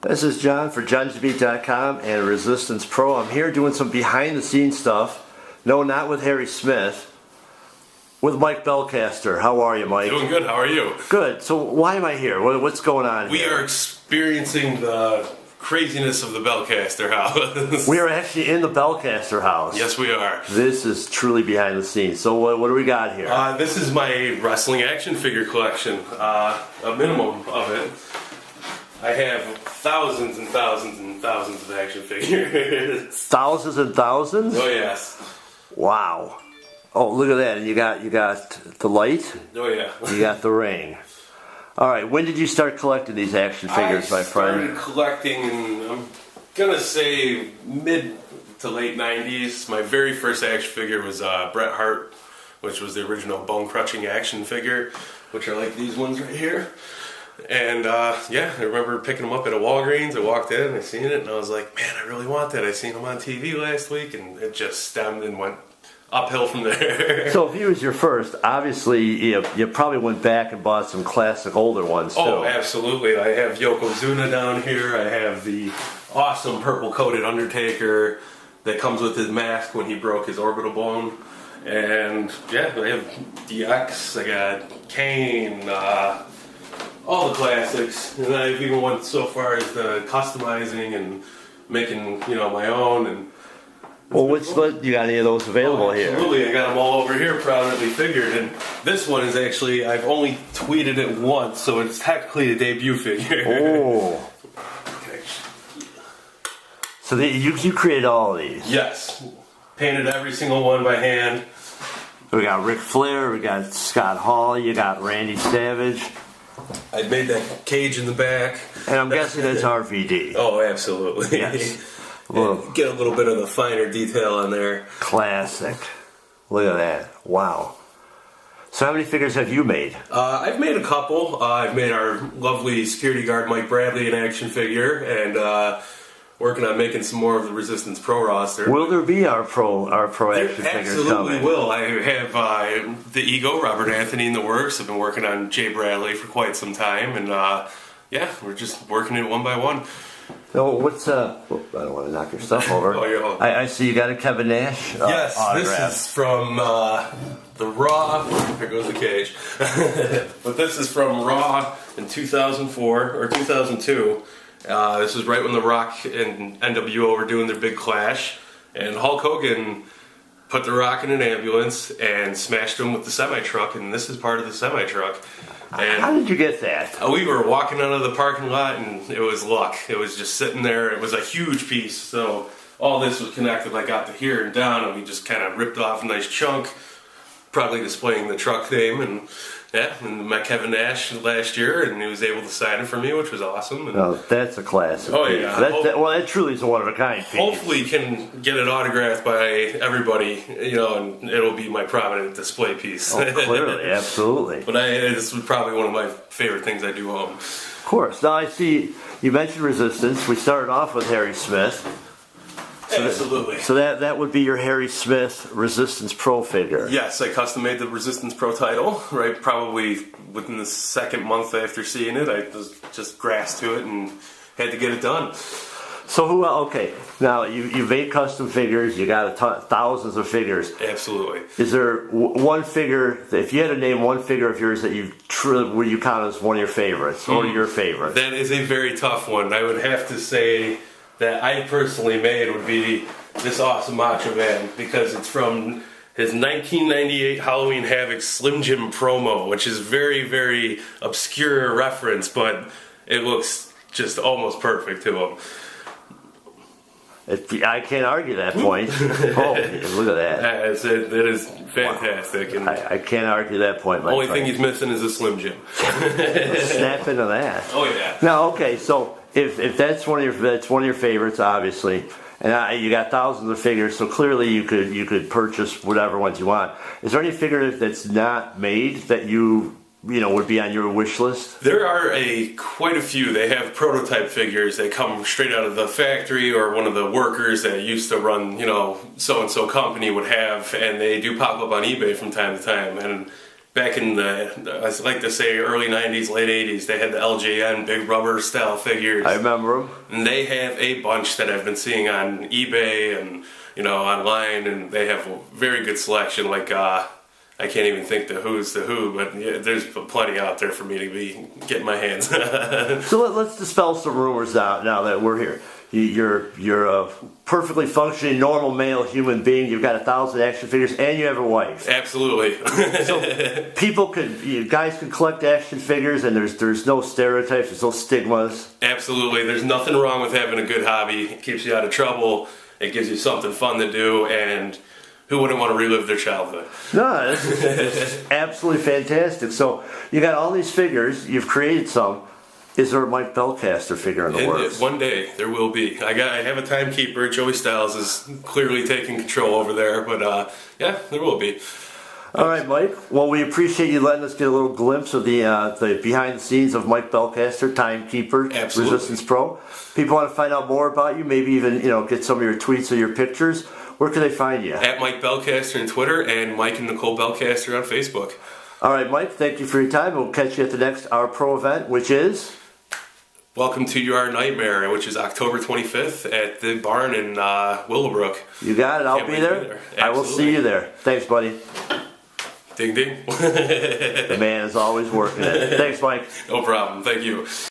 This is John for JohngyBeat.com and Resistance Pro. I'm here doing some behind the scenes stuff. No, not with Harry Smith. With Mike Bellcaster. How are you, Mike? Doing good. How are you? Good. So why am I here? What's going on here? We are experiencing the craziness of the Bellcaster house. We are actually in the Bellcaster house. Yes, we are. This is truly behind the scenes. So what do we got here? This is my wrestling action figure collection. A minimum of it. I have thousands and thousands and thousands of action figures. Thousands and thousands? Oh yes. Wow. Oh, look at that. And you got the light? Oh yeah. You got the ring. All right. When did you start collecting these action figures, my friend? I started collecting in, I'm gonna say, mid to late 90s. My very first action figure was Bret Hart, which was the original bone crushing action figure, which are like these ones right here. And yeah, I remember picking them up at a Walgreens. I walked in, I seen it, and I was like, man, I really want that. I seen them on TV last week, and it just stemmed and went uphill from there. So if he was your first, obviously you probably went back and bought some classic older ones too. Oh, absolutely. I have Yokozuna down here. I have the awesome purple coated Undertaker that comes with his mask when he broke his orbital bone. And yeah, I have DX, I got Kane, all the classics. And I've even went so far as the customizing and making, my own. And well, you got any of those available here? Absolutely, I got them all over here, proudly figured. And this one is actually, I've only tweeted it once, so it's technically a debut figure. Oh. So you created all of these? Yes. Painted every single one by hand. We got Ric Flair, we got Scott Hall, you got Randy Savage. I made that cage in the back. And I'm guessing that's RVD. Oh, absolutely. Yes. Well, get a little bit of the finer detail on there. Classic. Look at that. Wow. So how many figures have you made? I've made a couple. I've made our lovely security guard Mike Bradley an action figure, and working on making some more of the Resistance Pro roster. Will there be our pro action figures absolutely coming? Absolutely will. I have the Ego, Robert Anthony, in the works. I've been working on Jay Bradley for quite some time, and yeah, we're just working it one by one. So what's I don't want to knock your stuff over. Oh, I see you got a Kevin Nash yes, autograph. This is from the Raw. There goes the cage. But this is from Raw in 2004 or 2002. This is right when The Rock and NWO were doing their big clash, and Hulk Hogan put The Rock in an ambulance and smashed him with the semi-truck, and this is part of the semi-truck. And how did you get that? We were walking out of the parking lot, and it was luck. It was just sitting there. It was a huge piece, so all this was connected like out to here and down, and we just kind of ripped off a nice chunk, probably displaying the truck name. And yeah, and met Kevin Nash last year, and he was able to sign it for me, which was awesome. And oh, that's a classic. Oh yeah. Well, that truly is a one-of-a-kind piece. Hopefully can get it autographed by everybody, and it'll be my prominent display piece. Oh, clearly, absolutely. But this was probably one of my favorite things I do own. Of course. Now I see you mentioned Resistance. We started off with Harry Smith. Absolutely. So that would be your Harry Smith Resistance Pro figure. Yes, I custom made the Resistance Pro title, right? Probably within the second month after seeing it, I just grasped to it and had to get it done. So okay, now you made custom figures, you got thousands of figures. Absolutely. Is there one figure, if you had to name one figure of yours that would you count as one of your favorites, or your favorite? That is a very tough one. I would have to say that I personally made would be this awesome Macho Man, because it's from his 1998 Halloween Havoc Slim Jim promo, which is very, very obscure reference, but it looks just almost perfect to him. I can't argue that point. Oh, look at that. That is fantastic. Wow. And I can't argue that point, my only friend. thing he's missing is a Slim Jim. Snap into that. Oh yeah. Now, okay, so if that's one of your favorites, obviously, and you got thousands of figures, so clearly you could purchase whatever ones you want. Is there any figure that's not made that you would be on your wish list? There are quite a few. They have prototype figures. They come straight out of the factory, or one of the workers that used to run, so-and-so company would have, and they do pop up on eBay from time to time. And back in the, I like to say, early 90s, late 80s, they had the LJN big rubber style figures. I remember them. And they have a bunch that I've been seeing on eBay and, you know, online, and they have a very good selection. Like, I can't even think the who's the who, but yeah, there's plenty out there for me to be getting my hands. So let's dispel some rumors now that we're here. You're a perfectly functioning, normal male human being. You've got 1,000 action figures, and you have a wife. Absolutely. So guys can collect action figures, and there's no stereotypes, there's no stigmas. Absolutely. There's nothing wrong with having a good hobby. It keeps you out of trouble. It gives you something fun to do, and who wouldn't want to relive their childhood? No, this is absolutely fantastic. So you got all these figures. You've created some. Is there a Mike Bellcaster figure in the works? One day there will be. I have a timekeeper. Joey Styles is clearly taking control over there, but yeah, there will be. All right, Mike. Well, we appreciate you letting us get a little glimpse of the behind the scenes of Mike Bellcaster, Timekeeper, Absolutely. Resistance Pro. People want to find out more about you, maybe even get some of your tweets or your pictures. Where can they find you? At Mike Bellcaster on Twitter and Mike and Nicole Bellcaster on Facebook. All right, Mike. Thank you for your time. We'll catch you at the next Our Pro event, which is. Welcome to Your Nightmare, which is October 25th at the barn in Willowbrook. You got it. I'll be there. I will see you there. Thanks, buddy. Ding, ding. The man is always working it. Thanks, Mike. No problem. Thank you.